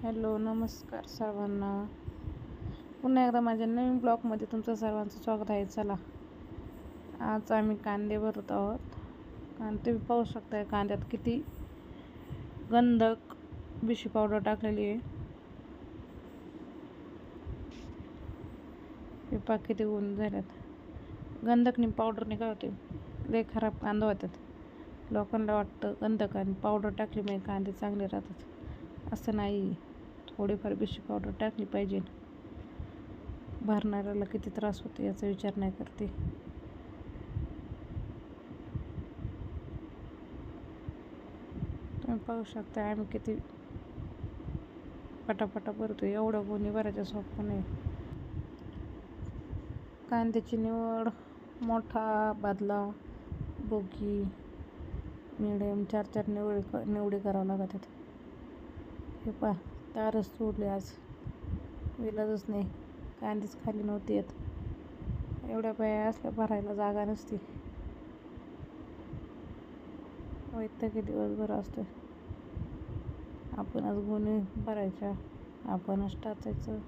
Hello, नमस्कार सर्वांना. पुन्हा एकदा माझ्या नवीन ब्लॉगमध्ये तुमचं सर्वांचं स्वागत आहे. चला, आज आम्ही कांदे भरत आहोत. तुम्ही पाहू शकताय कांद्यात किती गंधक बिशी पावडर टाकलेली आहे. पिपा किती ऊन झाल्यात. गंधकनी पावडरने काय होते, लय खराब कांदा होतात. लोकांना वाटतं गंधक आणि पावडर टाकली म्हणजे कांदे चांगले राहतात. असं नाही, थोडीफार बिशी पावडर टाकली पाहिजे. भरणाऱ्याला किती त्रास होतो याचा विचार नाही करते. तुम्ही पाहू शकता आम्ही किती पटापटा भरतो. एवढं कोणी भरायचं सोपं नाही. कांद्याची निवड मोठा, बादला, बोगी, मिडियम 4-4 निवडी करावं लागतात. हे पहा, तारच सोडले आज, विलाजच नाही. कांदेच खाली नव्हते येत. एवढ्या बाया असल्या भरायला जागा नसती. वैताग दिवसभर असतो. आपण आज गुन्हे भरायच्या, आपणच टाचायचं.